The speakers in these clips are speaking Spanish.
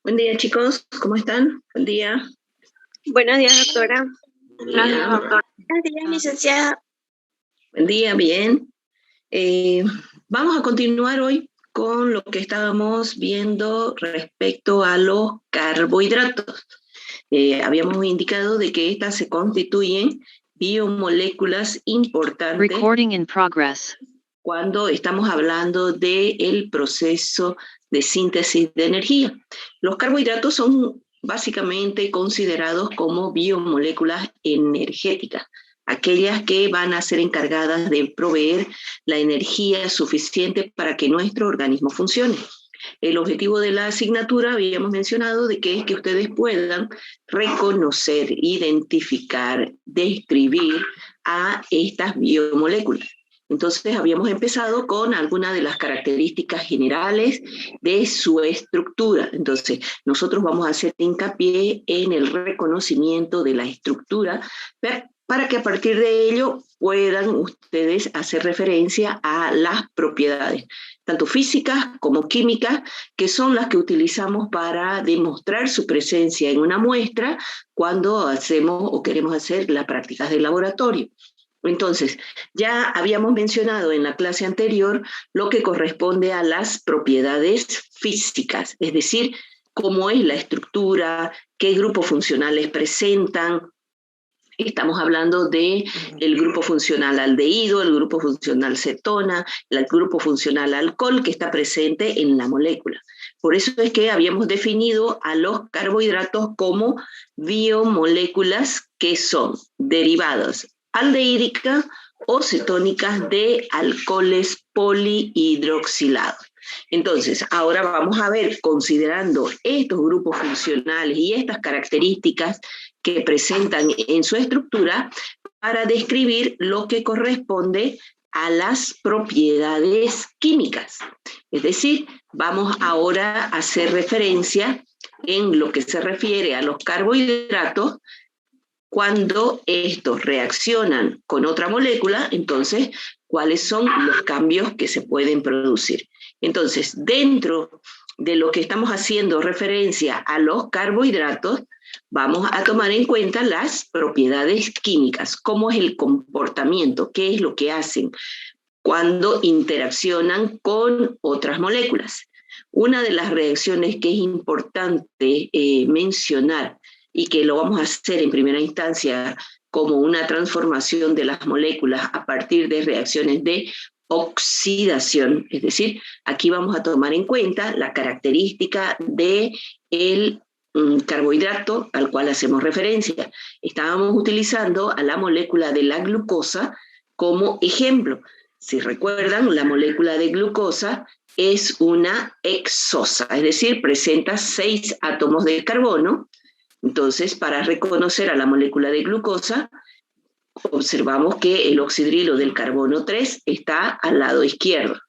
Buen día, chicos. ¿Cómo están? Buen día. Buenos días, doctora. Buenos días, doctora. Buenos días, licenciada. Buen día, bien. Vamos a continuar hoy con lo que estábamos viendo respecto a los carbohidratos. Habíamos indicado de que estas se constituyen biomoléculas importantes. Recording in progress. Cuando estamos hablando del proceso de síntesis de energía. Los carbohidratos son básicamente considerados como biomoléculas energéticas, aquellas que van a ser encargadas de proveer la energía suficiente para que nuestro organismo funcione. El objetivo de la asignatura, habíamos mencionado, de que es que ustedes puedan reconocer, identificar, describir a estas biomoléculas. Entonces habíamos empezado con algunas de las características generales de su estructura. Entonces nosotros vamos a hacer hincapié en el reconocimiento de la estructura para que a partir de ello puedan ustedes hacer referencia a las propiedades, tanto físicas como químicas, que son las que utilizamos para demostrar su presencia en una muestra cuando hacemos o queremos hacer las prácticas de laboratorio. Entonces, ya habíamos mencionado en la clase anterior lo que corresponde a las propiedades físicas, es decir, cómo es la estructura, qué grupos funcionales presentan. Estamos hablando del grupo funcional aldehído, el grupo funcional cetona, el grupo funcional alcohol que está presente en la molécula. Por eso es que habíamos definido a los carbohidratos como biomoléculas que son derivadas aldehídicas o cetónicas de alcoholes polihidroxilados. Entonces, ahora vamos a ver, considerando estos grupos funcionales y estas características que presentan en su estructura, para describir lo que corresponde a las propiedades químicas. Es decir, vamos ahora a hacer referencia en lo que se refiere a los carbohidratos. Cuando estos reaccionan con otra molécula, entonces, ¿cuáles son los cambios que se pueden producir? Entonces, dentro de lo que estamos haciendo referencia a los carbohidratos, vamos a tomar en cuenta las propiedades químicas, cómo es el comportamiento, qué es lo que hacen cuando interaccionan con otras moléculas. Una de las reacciones que es importante mencionar y que lo vamos a hacer en primera instancia como una transformación de las moléculas a partir de reacciones de oxidación, es decir, aquí vamos a tomar en cuenta la característica del carbohidrato al cual hacemos referencia. Estábamos utilizando a la molécula de la glucosa como ejemplo. Si recuerdan, la molécula de glucosa es una hexosa, es decir, presenta 6 átomos de carbono. Entonces, para reconocer a la molécula de glucosa, observamos que el oxidrilo del carbono 3 está al lado izquierdo.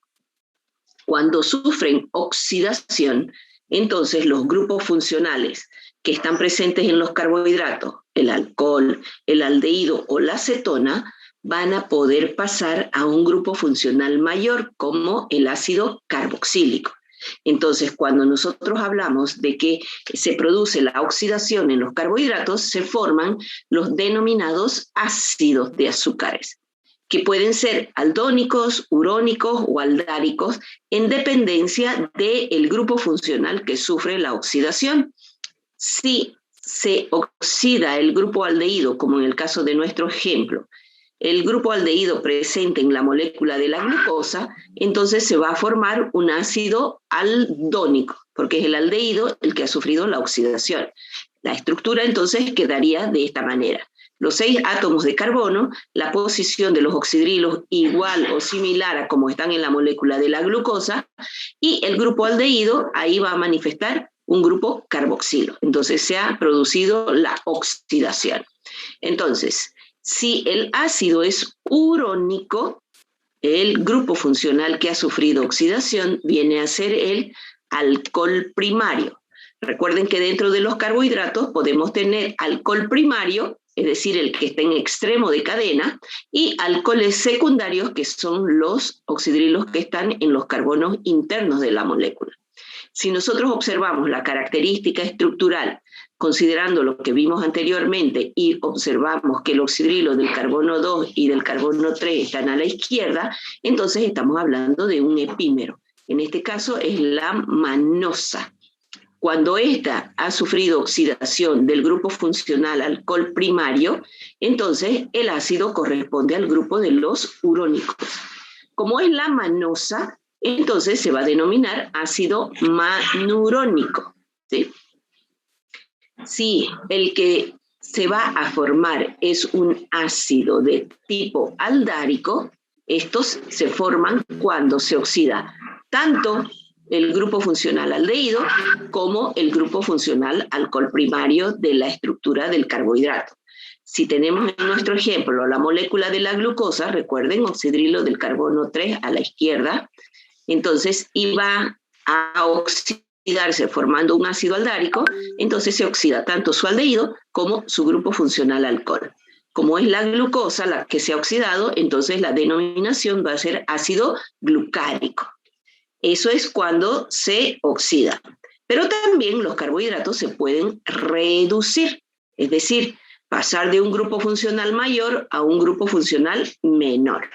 Cuando sufren oxidación, entonces los grupos funcionales que están presentes en los carbohidratos, el alcohol, el aldehído o la cetona, van a poder pasar a un grupo funcional mayor como el ácido carboxílico. Entonces, cuando nosotros hablamos de que se produce la oxidación en los carbohidratos, se forman los denominados ácidos de azúcares, que pueden ser aldónicos, urónicos o aldáricos, en dependencia del grupo funcional que sufre la oxidación. Si se oxida el grupo aldehído, como en el caso de nuestro ejemplo, el grupo aldehído presente en la molécula de la glucosa, entonces se va a formar un ácido aldónico, porque es el aldehído el que ha sufrido la oxidación. La estructura entonces quedaría de esta manera. Los 6 átomos de carbono, la posición de los oxidrilos igual o similar a como están en la molécula de la glucosa, y el grupo aldehído ahí va a manifestar un grupo carboxilo. Entonces se ha producido la oxidación. Entonces, Si el ácido es urónico, el grupo funcional que ha sufrido oxidación viene a ser el alcohol primario. Recuerden que dentro de los carbohidratos podemos tener alcohol primario, es decir, el que está en extremo de cadena, y alcoholes secundarios, que son los oxidrilos que están en los carbonos internos de la molécula. Si nosotros observamos la característica estructural, considerando lo que vimos anteriormente, y observamos que el oxidrilo del carbono 2 y del carbono 3 están a la izquierda, entonces estamos hablando de un epímero. En este caso es la manosa. Cuando ésta ha sufrido oxidación del grupo funcional alcohol primario, entonces el ácido corresponde al grupo de los urónicos. Como es la manosa, entonces se va a denominar ácido manurónico, ¿sí? Si el que se va a formar es un ácido de tipo aldárico, estos se forman cuando se oxida tanto el grupo funcional aldehído como el grupo funcional alcohol primario de la estructura del carbohidrato. Si tenemos en nuestro ejemplo la molécula de la glucosa, recuerden, oxidrilo del carbono 3 a la izquierda, entonces iba a oxidarse formando un ácido aldárico, entonces se oxida tanto su aldehído como su grupo funcional alcohol. Como es la glucosa la que se ha oxidado, entonces la denominación va a ser ácido glucárico. Eso es cuando se oxida. Pero también los carbohidratos se pueden reducir, es decir, pasar de un grupo funcional mayor a un grupo funcional menor.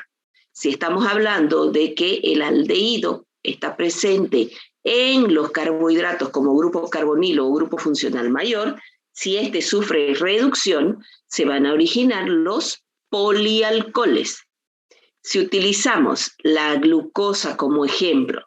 Si estamos hablando de que el aldehído está presente en los carbohidratos como grupo carbonilo o grupo funcional mayor, si este sufre reducción, se van a originar los polialcoholes. Si utilizamos la glucosa como ejemplo,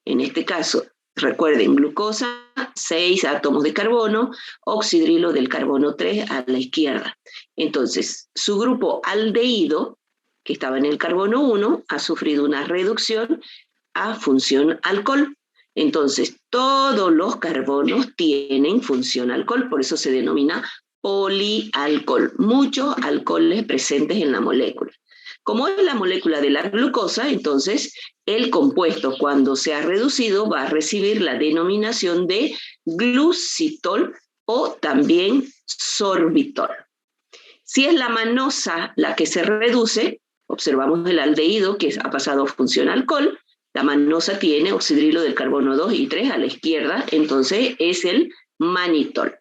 en este caso, recuerden, glucosa, 6 átomos de carbono, oxidrilo del carbono 3 a la izquierda. Entonces, su grupo aldehído, que estaba en el carbono 1, ha sufrido una reducción a función alcohol. Entonces, todos los carbonos tienen función alcohol, por eso se denomina polialcohol. Muchos alcoholes presentes en la molécula. Como es la molécula de la glucosa, entonces el compuesto cuando se ha reducido va a recibir la denominación de glucitol o también sorbitol. Si es la manosa la que se reduce, observamos el aldehído que ha pasado a función alcohol, la manosa tiene oxidrilo del carbono 2 y 3 a la izquierda, entonces es el manitol.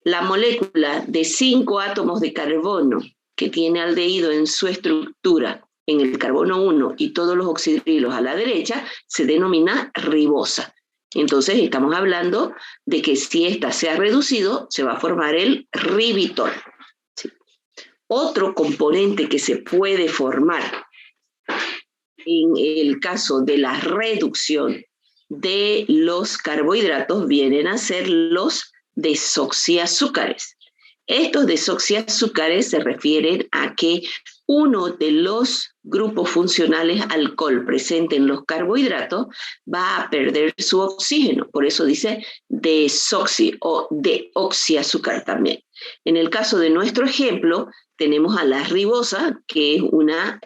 La molécula de 5 átomos de carbono que tiene aldehído en su estructura, en el carbono 1 y todos los oxidrilos a la derecha, se denomina ribosa. Entonces estamos hablando de que si ésta se ha reducido, se va a formar el ribitol. ¿Sí? Otro componente que se puede formar en el caso de la reducción de los carbohidratos vienen a ser los desoxiazúcares. Estos desoxiazúcares se refieren a que uno de los grupos funcionales alcohol presente en los carbohidratos va a perder su oxígeno, por eso dice desoxi o deoxiazúcar también. En el caso de nuestro ejemplo, tenemos a la ribosa, que es una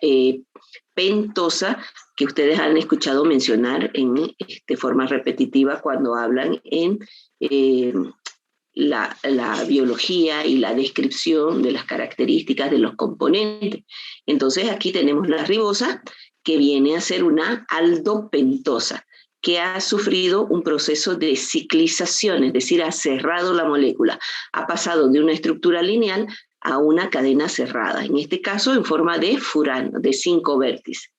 pentosa que ustedes han escuchado mencionar de forma repetitiva cuando hablan en la biología y la descripción de las características de los componentes. Entonces aquí tenemos la ribosa, que viene a ser una aldopentosa, que ha sufrido un proceso de ciclización, es decir, ha cerrado la molécula, ha pasado de una estructura lineal a una cadena cerrada, en este caso en forma de furano, de 5 vértices.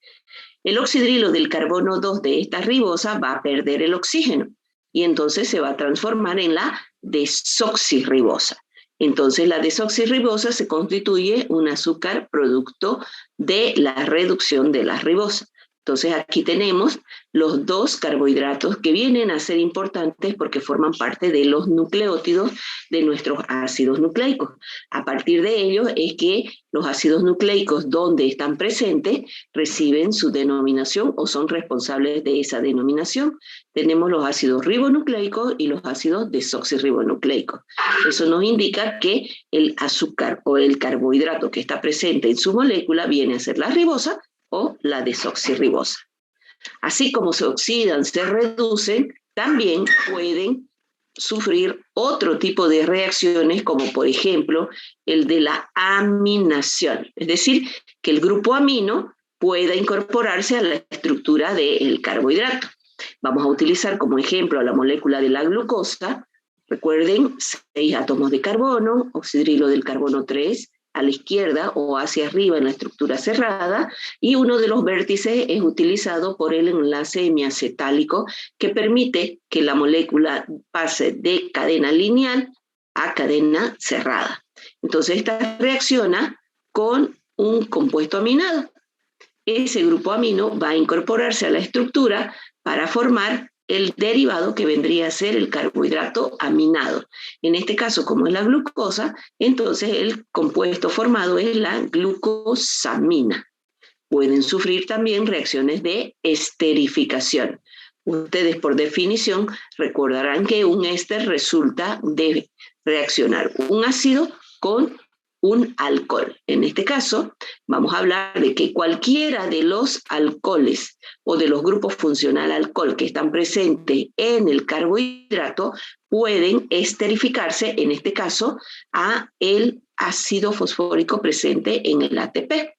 El oxidrilo del carbono 2 de esta ribosa va a perder el oxígeno y entonces se va a transformar en la desoxirribosa. Entonces la desoxirribosa se constituye un azúcar producto de la reducción de la ribosa. Entonces aquí tenemos los dos carbohidratos que vienen a ser importantes porque forman parte de los nucleótidos de nuestros ácidos nucleicos. A partir de ello es que los ácidos nucleicos donde están presentes reciben su denominación o son responsables de esa denominación. Tenemos los ácidos ribonucleicos y los ácidos desoxirribonucleicos. Eso nos indica que el azúcar o el carbohidrato que está presente en su molécula viene a ser la ribosa o la desoxirribosa. Así como se oxidan, se reducen, también pueden sufrir otro tipo de reacciones, como por ejemplo el de la aminación, es decir, que el grupo amino pueda incorporarse a la estructura del carbohidrato. Vamos a utilizar como ejemplo la molécula de la glucosa. Recuerden, 6 átomos de carbono, oxidrilo del carbono 3, a la izquierda o hacia arriba en la estructura cerrada, y uno de los vértices es utilizado por el enlace hemiacetálico que permite que la molécula pase de cadena lineal a cadena cerrada. Entonces esta reacciona con un compuesto aminado. Ese grupo amino va a incorporarse a la estructura para formar el derivado que vendría a ser el carbohidrato aminado. En este caso, como es la glucosa, entonces el compuesto formado es la glucosamina. Pueden sufrir también reacciones de esterificación. Ustedes, por definición, recordarán que un éster resulta de reaccionar un ácido con un alcohol. En este caso, vamos a hablar de que cualquiera de los alcoholes o de los grupos funcional alcohol que están presentes en el carbohidrato pueden esterificarse, en este caso, a el ácido fosfórico presente en el ATP.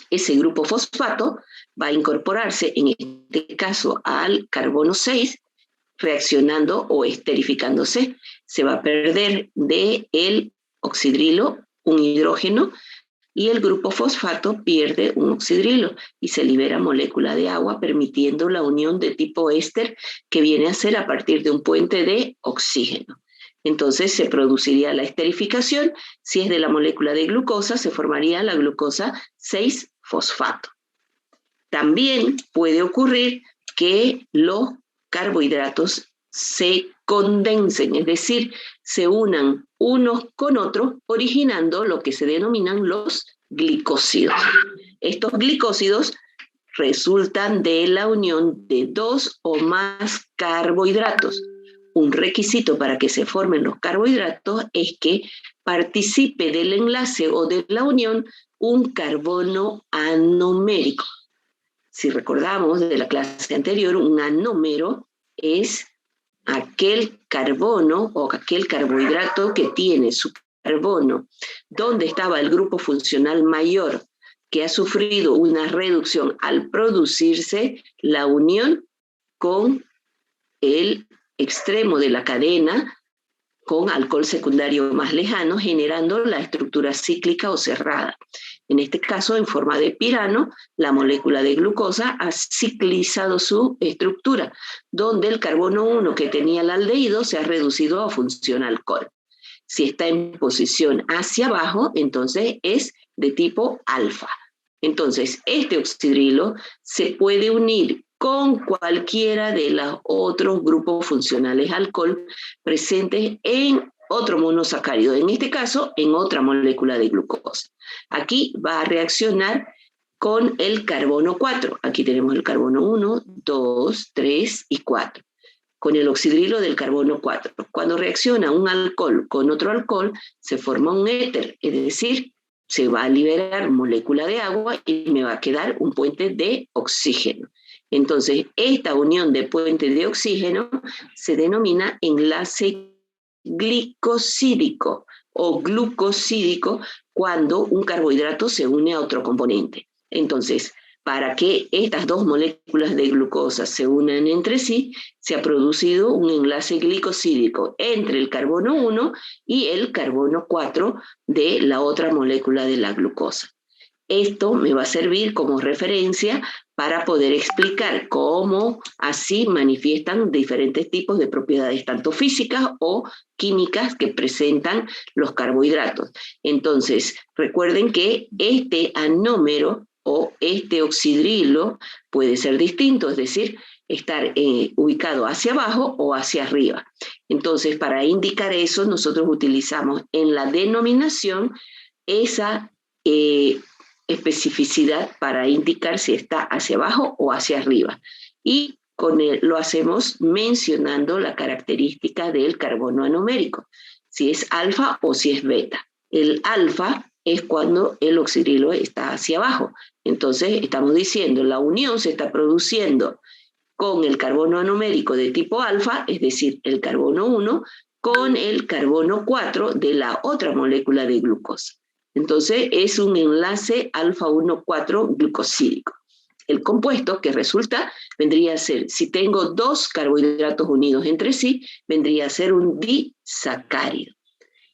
Ese grupo fosfato va a incorporarse, en este caso, al carbono 6, reaccionando o esterificándose. Se va a perder del oxidrilo un hidrógeno y el grupo fosfato pierde un oxidrilo y se libera molécula de agua, permitiendo la unión de tipo éster que viene a ser a partir de un puente de oxígeno. Entonces se produciría la esterificación. Si es de la molécula de glucosa, se formaría la glucosa 6-fosfato. También puede ocurrir que los carbohidratos se condensen, es decir, se unan unos con otros, originando lo que se denominan los glicósidos. Estos glicósidos resultan de la unión de 2 o más carbohidratos. Un requisito para que se formen los carbohidratos es que participe del enlace o de la unión un carbono anomérico. Si recordamos de la clase anterior, un anómero es aquel carbono o aquel carbohidrato que tiene su carbono donde estaba el grupo funcional mayor, que ha sufrido una reducción al producirse la unión con el extremo de la cadena con alcohol secundario más lejano, generando la estructura cíclica o cerrada. En este caso, en forma de pirano, la molécula de glucosa ha ciclizado su estructura, donde el carbono 1 que tenía el aldehído se ha reducido a función alcohol. Si está en posición hacia abajo, entonces es de tipo alfa. Entonces, este oxidrilo se puede unir con cualquiera de los otros grupos funcionales alcohol presentes en otro monosacárido, en este caso, en otra molécula de glucosa. Aquí va a reaccionar con el carbono 4. Aquí tenemos el carbono 1, 2, 3 y 4. Con el oxidrilo del carbono 4. Cuando reacciona un alcohol con otro alcohol, se forma un éter, es decir, se va a liberar molécula de agua y me va a quedar un puente de oxígeno. Entonces, esta unión de puentes de oxígeno se denomina enlace glicosídico o glucosídico cuando un carbohidrato se une a otro componente. Entonces, para que estas dos moléculas de glucosa se unan entre sí, se ha producido un enlace glicosídico entre el carbono 1 y el carbono 4 de la otra molécula de la glucosa. Esto me va a servir como referencia para poder explicar cómo así manifiestan diferentes tipos de propiedades, tanto físicas o químicas, que presentan los carbohidratos. Entonces, recuerden que este anómero o este oxidrilo puede ser distinto, es decir, estar ubicado hacia abajo o hacia arriba. Entonces, para indicar eso, nosotros utilizamos en la denominación esa especificidad para indicar si está hacia abajo o hacia arriba. Y lo hacemos mencionando la característica del carbono anomérico, si es alfa o si es beta. El alfa es cuando el oxidrilo está hacia abajo. Entonces estamos diciendo la unión se está produciendo con el carbono anomérico de tipo alfa, es decir, el carbono 1, con el carbono 4 de la otra molécula de glucosa. Entonces es un enlace alfa 1,4 glucosídico. El compuesto que resulta vendría a ser, si tengo dos carbohidratos unidos entre sí, vendría a ser un disacárido.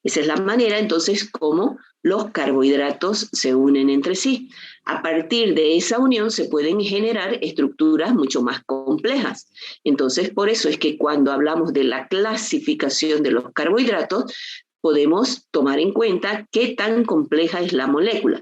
Esa es la manera entonces como los carbohidratos se unen entre sí. A partir de esa unión se pueden generar estructuras mucho más complejas. Entonces, por eso es que cuando hablamos de la clasificación de los carbohidratos, podemos tomar en cuenta qué tan compleja es la molécula.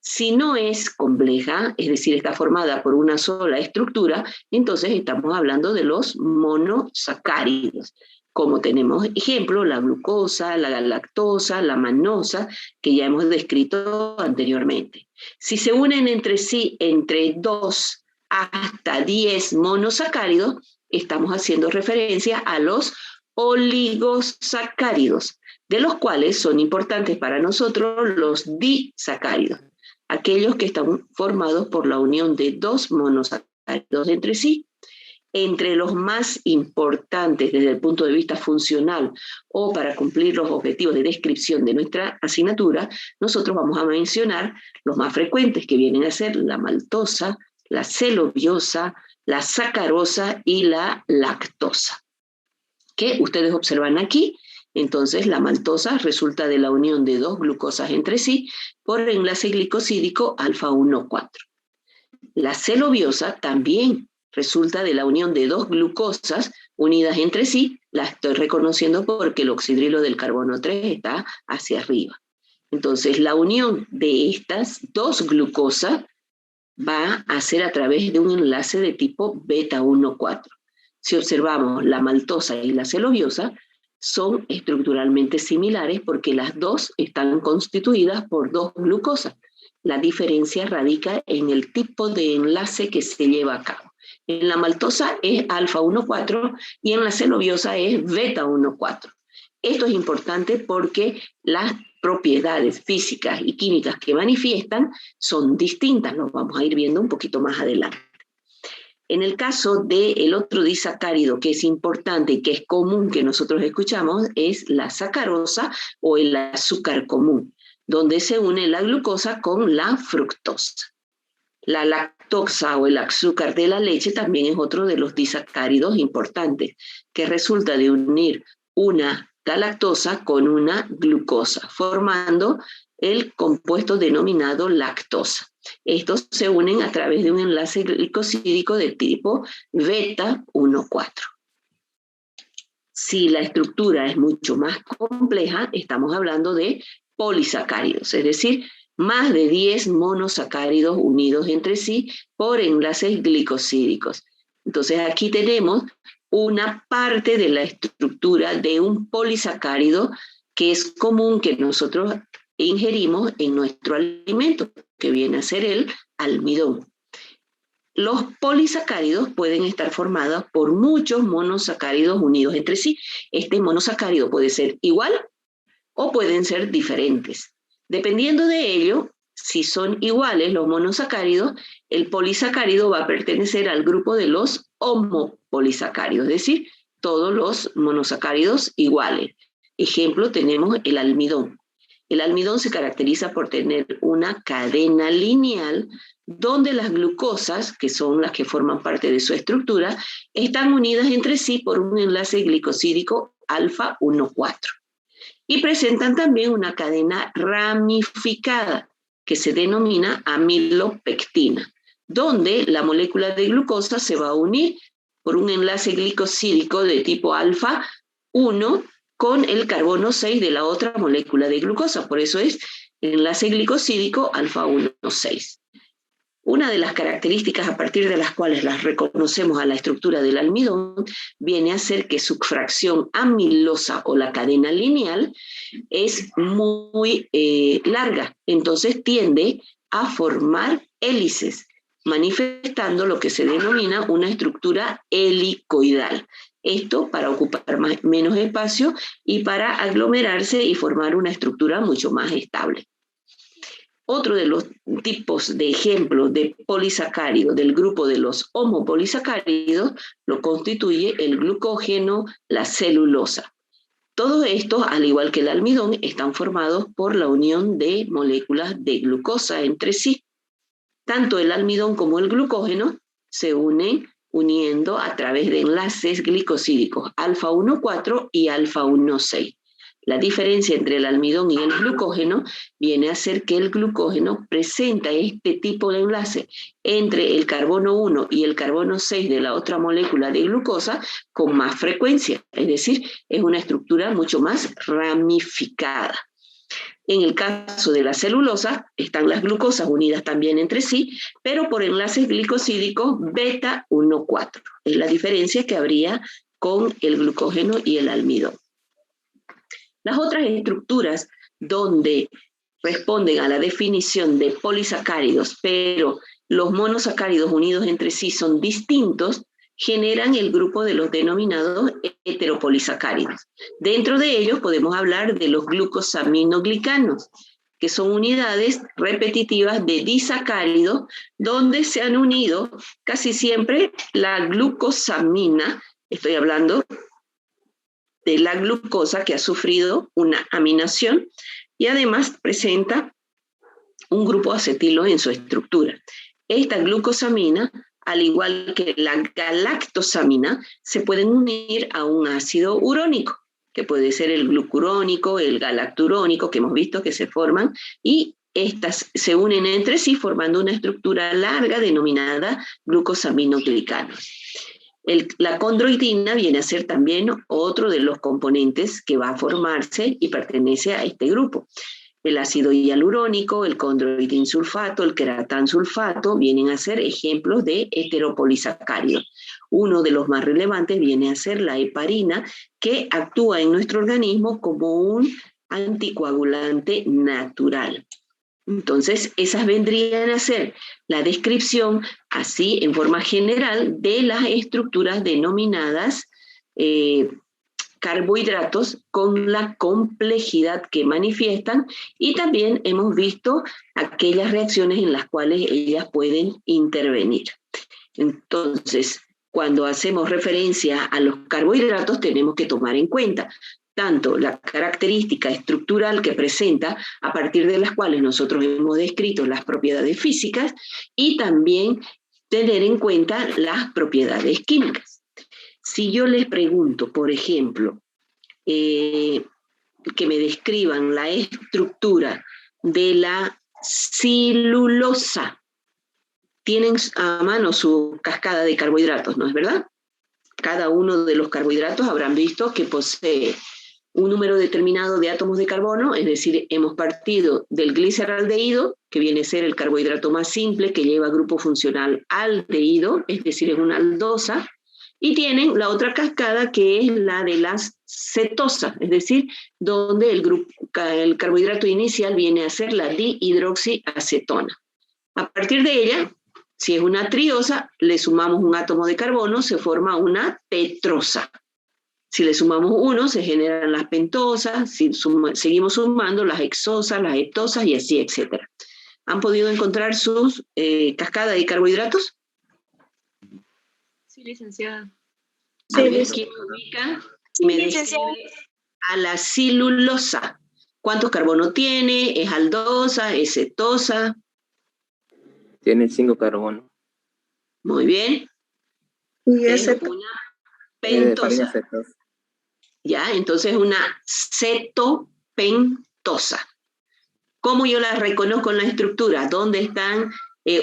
Si no es compleja, es decir, está formada por una sola estructura, entonces estamos hablando de los monosacáridos, como tenemos ejemplo, la glucosa, la lactosa, la manosa, que ya hemos descrito anteriormente. Si se unen entre sí entre 2 hasta 10 monosacáridos, estamos haciendo referencia a los oligosacáridos, de los cuales son importantes para nosotros los disacáridos, aquellos que están formados por la unión de 2 monosacáridos entre sí. Entre los más importantes desde el punto de vista funcional o para cumplir los objetivos de descripción de nuestra asignatura, nosotros vamos a mencionar los más frecuentes, que vienen a ser la maltosa, la celobiosa, la sacarosa y la lactosa, que ustedes observan aquí. Entonces, la maltosa resulta de la unión de 2 glucosas entre sí por enlace glicosídico alfa 1,4. La celobiosa también resulta de la unión de 2 glucosas unidas entre sí. La estoy reconociendo porque el oxidrilo del carbono 3 está hacia arriba. Entonces, la unión de estas 2 glucosas va a ser a través de un enlace de tipo beta 1,4. Si observamos la maltosa y la celobiosa, son estructuralmente similares porque las dos están constituidas por 2 glucosas. La diferencia radica en el tipo de enlace que se lleva a cabo. En la maltosa es alfa 1,4 y en la celobiosa es beta 1,4. Esto es importante porque las propiedades físicas y químicas que manifiestan son distintas, lo vamos a ir viendo un poquito más adelante. En el caso del otro disacárido que es importante y que es común que nosotros escuchamos es la sacarosa o el azúcar común, donde se une la glucosa con la fructosa. La lactosa o el azúcar de la leche también es otro de los disacáridos importantes, que resulta de unir una galactosa con una glucosa, formando el compuesto denominado lactosa. Estos se unen a través de un enlace glicosídico de tipo beta 1,4. Si la estructura es mucho más compleja, estamos hablando de polisacáridos, es decir, más de 10 monosacáridos unidos entre sí por enlaces glicosídicos. Entonces aquí tenemos una parte de la estructura de un polisacárido que es común que nosotros ingerimos en nuestro alimento, que viene a ser el almidón. Los polisacáridos pueden estar formados por muchos monosacáridos unidos entre sí. Este monosacárido puede ser igual o pueden ser diferentes. Dependiendo de ello, si son iguales los monosacáridos, el polisacárido va a pertenecer al grupo de los homopolisacáridos, es decir, todos los monosacáridos iguales. Ejemplo, tenemos el almidón. El almidón se caracteriza por tener una cadena lineal donde las glucosas, que son las que forman parte de su estructura, están unidas entre sí por un enlace glicosídico alfa 1,4. Y presentan también una cadena ramificada que se denomina amilopectina, donde la molécula de glucosa se va a unir por un enlace glicosídico de tipo alfa 1 con el carbono 6 de la otra molécula de glucosa. Por eso es el enlace glicosídico alfa 1,6. Una de las características a partir de las cuales las reconocemos a la estructura del almidón viene a ser que su fracción amilosa o la cadena lineal es muy larga, entonces tiende a formar hélices, manifestando lo que se denomina una estructura helicoidal. Esto para ocupar menos espacio y para aglomerarse y formar una estructura mucho más estable. Otro de los tipos de ejemplos de polisacáridos del grupo de los homopolisacáridos lo constituye el glucógeno, la celulosa. Todos estos, al igual que el almidón, están formados por la unión de moléculas de glucosa entre sí. Tanto el almidón como el glucógeno se unen uniendo a través de enlaces glicosídicos alfa 1,4 y alfa 1,6. La diferencia entre el almidón y el glucógeno viene a ser que el glucógeno presenta este tipo de enlace entre el carbono 1 y el carbono 6 de la otra molécula de glucosa con más frecuencia, es decir, es una estructura mucho más ramificada. En el caso de la celulosa, están las glucosas unidas también entre sí, pero por enlaces glicosídicos beta 1,4. Es la diferencia que habría con el glucógeno y el almidón. Las otras estructuras donde responden a la definición de polisacáridos, pero los monosacáridos unidos entre sí son distintos, generan el grupo de los denominados heteropolisacáridos. Dentro de ellos podemos hablar de los glucosaminoglicanos, que son unidades repetitivas de disacáridos donde se han unido casi siempre la glucosamina, estoy hablando de la glucosa que ha sufrido una aminación y además presenta un grupo acetilo en su estructura. Esta glucosamina, al igual que la galactosamina, se pueden unir a un ácido urónico, que puede ser el glucurónico, el galacturónico, que hemos visto que se forman, y estas se unen entre sí formando una estructura larga denominada glucosaminoglicanos. La condroitina viene a ser también otro de los componentes que va a formarse y pertenece a este grupo. El ácido hialurónico, el condroitinsulfato, el queratansulfato vienen a ser ejemplos de heteropolisacáridos. Uno de los más relevantes viene a ser la heparina, que actúa en nuestro organismo como un anticoagulante natural. Entonces, esas vendrían a ser la descripción, así en forma general, de las estructuras denominadas carbohidratos con la complejidad que manifiestan, y también hemos visto aquellas reacciones en las cuales ellas pueden intervenir. Entonces, cuando hacemos referencia a los carbohidratos tenemos que tomar en cuenta tanto la característica estructural que presenta, a partir de las cuales nosotros hemos descrito las propiedades físicas, y también tener en cuenta las propiedades químicas. Si yo les pregunto, por ejemplo, que me describan la estructura de la celulosa, tienen a mano su cascada de carbohidratos, ¿no es verdad? Cada uno de los carbohidratos habrán visto que posee un número determinado de átomos de carbono, es decir, hemos partido del gliceraldehído, que viene a ser el carbohidrato más simple, que lleva grupo funcional aldehído, es decir, es una aldosa, y tienen la otra cascada que es la de las cetosas, es decir, donde el carbohidrato inicial viene a ser la dihidroxiacetona. A partir de ella, si es una triosa, le sumamos un átomo de carbono, se forma una tetrosa. Si le sumamos uno, se generan las pentosas, seguimos sumando las hexosas, las heptosas y así, etc. ¿Han podido encontrar sus cascadas de carbohidratos? Sí, licenciada. A ver, ¿quién ubica? Me describe a la celulosa. ¿Cuántos carbonos tiene? ¿Es aldosa? ¿Es cetosa? Tiene 5 carbonos. Muy bien. Es una pentosa. Ya, entonces una cetopentosa. ¿Cómo yo la reconozco en la estructura? ¿Dónde están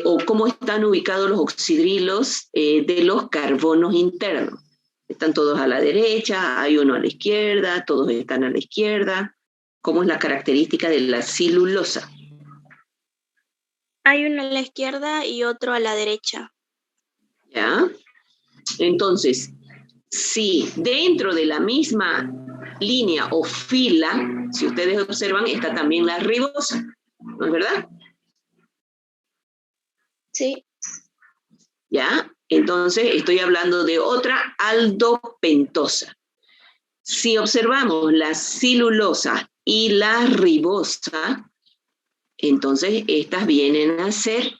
o cómo están ubicados los oxidrilos de los carbonos internos? ¿Están todos a la derecha? ¿Hay uno a la izquierda? ¿Todos están a la izquierda? ¿Cómo es la característica de la celulosa? Hay uno a la izquierda y otro a la derecha. ¿Ya? Entonces, si dentro de la misma línea o fila, si ustedes observan, está también la ribosa, ¿no es verdad? Sí. ¿Ya? Entonces, estoy hablando de otra aldopentosa. Si observamos la celulosa y la ribosa, entonces estas vienen a ser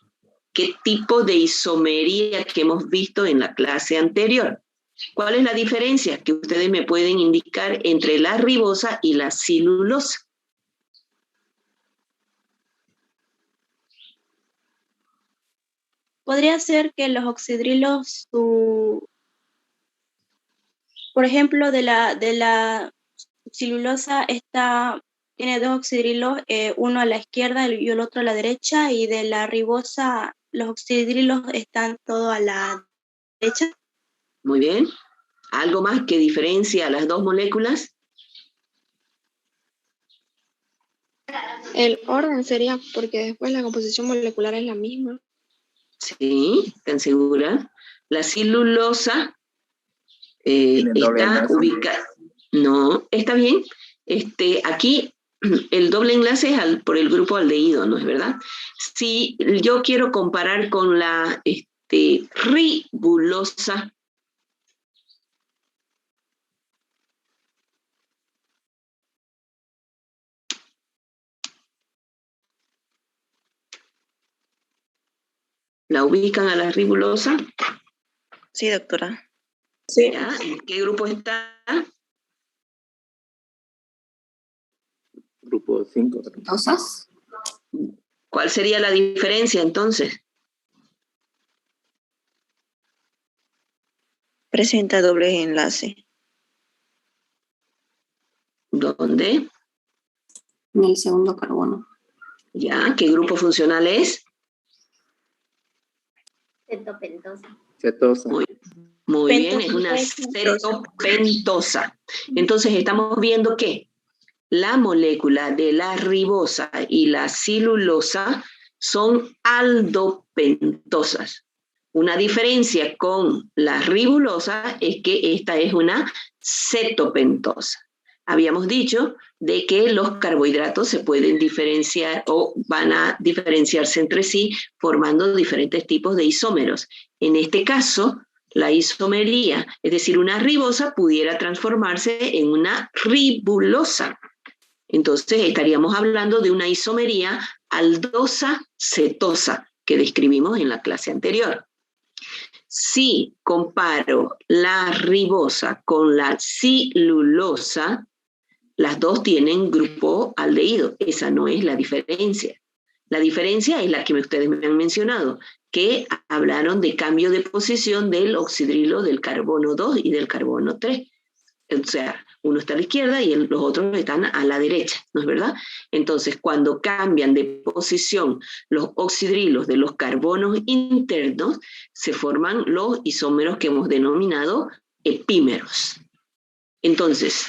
qué tipo de isomería que hemos visto en la clase anterior. ¿Cuál es la diferencia que ustedes me pueden indicar entre la ribosa y la celulosa? Podría ser que los oxidrilos, por ejemplo, de la celulosa tiene dos oxidrilos, uno a la izquierda y el otro a la derecha, y de la ribosa los oxidrilos están todos a la derecha. Muy bien. ¿Algo más que diferencia a las dos moléculas? El orden sería porque después la composición molecular es la misma. Sí, ¿están seguras? La celulosa está ubicada. No, está bien. Aquí el doble enlace es por el grupo aldehído, ¿no es verdad? Si yo quiero comparar con la ribulosa, ¿la ubican a la ribulosa? Sí, doctora. Sí. ¿Ya? ¿En qué grupo está? Grupo 5. ¿Pentosas? ¿Cuál sería la diferencia entonces? Presenta doble enlace. ¿Dónde? En el segundo carbono. ¿Ya? ¿Qué grupo funcional es? Cetopentosa. Cetosa. Muy bien, es una cetopentosa. Entonces estamos viendo que la molécula de la ribosa y la celulosa son aldopentosas. Una diferencia con la ribulosa es que esta es una cetopentosa. Habíamos dicho de que los carbohidratos se pueden diferenciar o van a diferenciarse entre sí formando diferentes tipos de isómeros. En este caso, la isomería, es decir, una ribosa pudiera transformarse en una ribulosa. Entonces estaríamos hablando de una isomería aldosa-cetosa que describimos en la clase anterior. Si comparo la ribosa con la celulosa, las dos tienen grupo aldehído. Esa no es la diferencia. La diferencia es la que ustedes me han mencionado, que hablaron de cambio de posición del oxidrilo del carbono 2 y del carbono 3. O sea, uno está a la izquierda y los otros están a la derecha, ¿no es verdad? Entonces, cuando cambian de posición los oxidrilos de los carbonos internos, se forman los isómeros que hemos denominado epímeros. Entonces,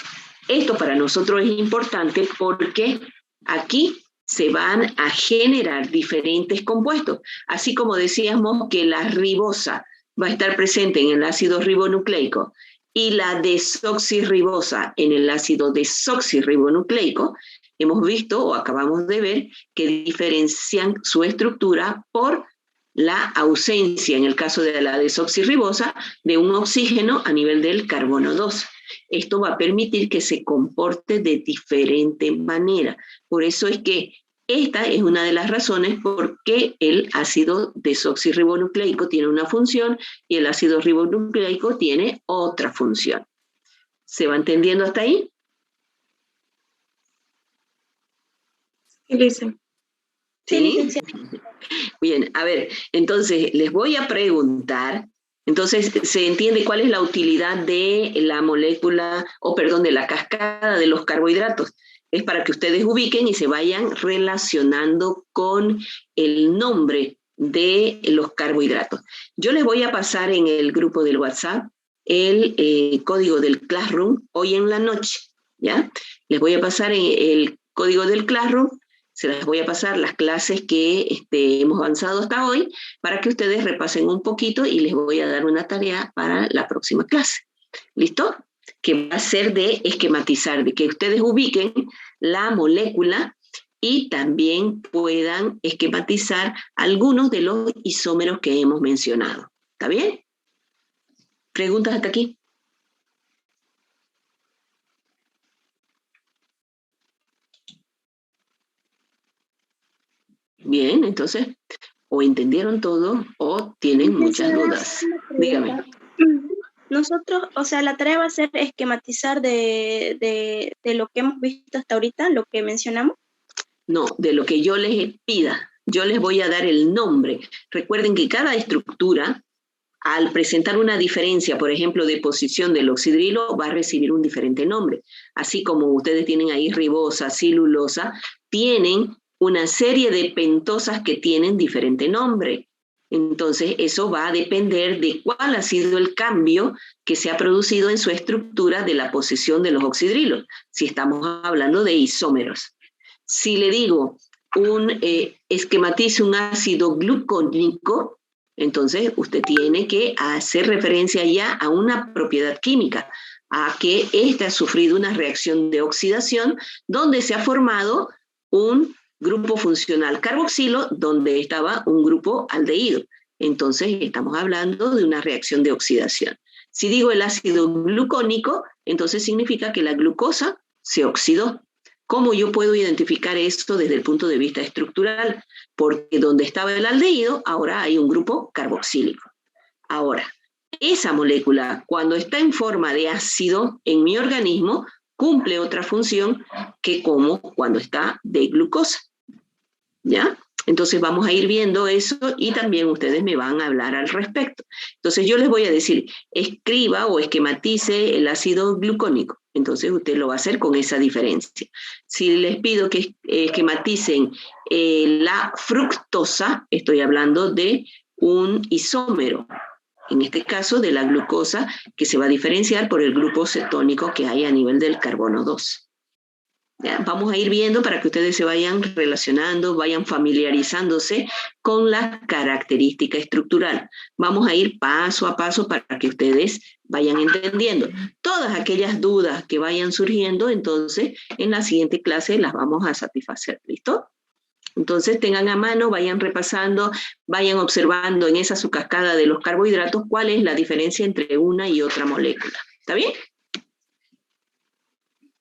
esto para nosotros es importante porque aquí se van a generar diferentes compuestos. Así como decíamos que la ribosa va a estar presente en el ácido ribonucleico y la desoxirribosa en el ácido desoxirribonucleico, hemos visto o acabamos de ver que diferencian su estructura por la ausencia, en el caso de la desoxirribosa, de un oxígeno a nivel del carbono 2. Esto va a permitir que se comporte de diferente manera. Por eso es que esta es una de las razones por qué el ácido desoxirribonucleico tiene una función y el ácido ribonucleico tiene otra función. ¿Se va entendiendo hasta ahí? Licenciada. ¿Sí? Bien, a ver, entonces les voy a preguntar, entonces se entiende cuál es la utilidad de la molécula, de la cascada de los carbohidratos. Es para que ustedes ubiquen y se vayan relacionando con el nombre de los carbohidratos. Yo les voy a pasar en el grupo del WhatsApp el código del Classroom hoy en la noche, ¿ya? Les voy a pasar el código del Classroom Se las voy a pasar las clases que hemos avanzado hasta hoy para que ustedes repasen un poquito y les voy a dar una tarea para la próxima clase. ¿Listo? Que va a ser de esquematizar, de que ustedes ubiquen la molécula y también puedan esquematizar algunos de los isómeros que hemos mencionado. ¿Está bien? ¿Preguntas hasta aquí? Bien, entonces, o entendieron todo o tienen muchas dudas. Dígame. Nosotros, o sea, la tarea va a ser esquematizar de lo que hemos visto hasta ahorita, lo que mencionamos. No, de lo que yo les pida. Yo les voy a dar el nombre. Recuerden que cada estructura, al presentar una diferencia, por ejemplo, de posición del oxidrilo, va a recibir un diferente nombre. Así como ustedes tienen ahí ribosa, celulosa, tienen una serie de pentosas que tienen diferente nombre. Entonces, eso va a depender de cuál ha sido el cambio que se ha producido en su estructura de la posición de los oxidrilos, si estamos hablando de isómeros. Si le digo, esquematice un ácido glucónico, entonces usted tiene que hacer referencia ya a una propiedad química, a que éste ha sufrido una reacción de oxidación donde se ha formado un grupo funcional carboxilo donde estaba un grupo aldehído. Entonces estamos hablando de una reacción de oxidación. Si digo el ácido glucónico, entonces significa que la glucosa se oxidó. ¿Cómo yo puedo identificar esto desde el punto de vista estructural? Porque donde estaba el aldehído, ahora hay un grupo carboxílico. Ahora, esa molécula, cuando está en forma de ácido en mi organismo, cumple otra función que como cuando está de glucosa. ¿Ya? Entonces vamos a ir viendo eso y también ustedes me van a hablar al respecto. Entonces yo les voy a decir, escriba o esquematice el ácido glucónico. Entonces usted lo va a hacer con esa diferencia. Si les pido que esquematicen la fructosa, estoy hablando de un isómero. En este caso de la glucosa, que se va a diferenciar por el grupo cetónico que hay a nivel del carbono 2. ¿Ya? Vamos a ir viendo para que ustedes se vayan relacionando, vayan familiarizándose con la característica estructural. Vamos a ir paso a paso para que ustedes vayan entendiendo. Todas aquellas dudas que vayan surgiendo, entonces en la siguiente clase las vamos a satisfacer. ¿Listo? Entonces tengan a mano, vayan repasando, vayan observando en esa su cascada de los carbohidratos cuál es la diferencia entre una y otra molécula. ¿Está bien?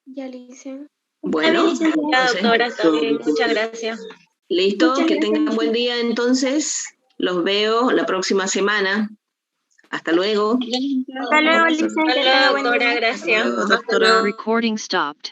Ya le hice. Bueno, entonces, doctora, también. Muchas gracias. Listo, Muchas que gracias. tengan buen día entonces. Los veo la próxima semana. Hasta luego. Hasta luego, licenciada. Doctora, gracias. Doctora. Recording stopped.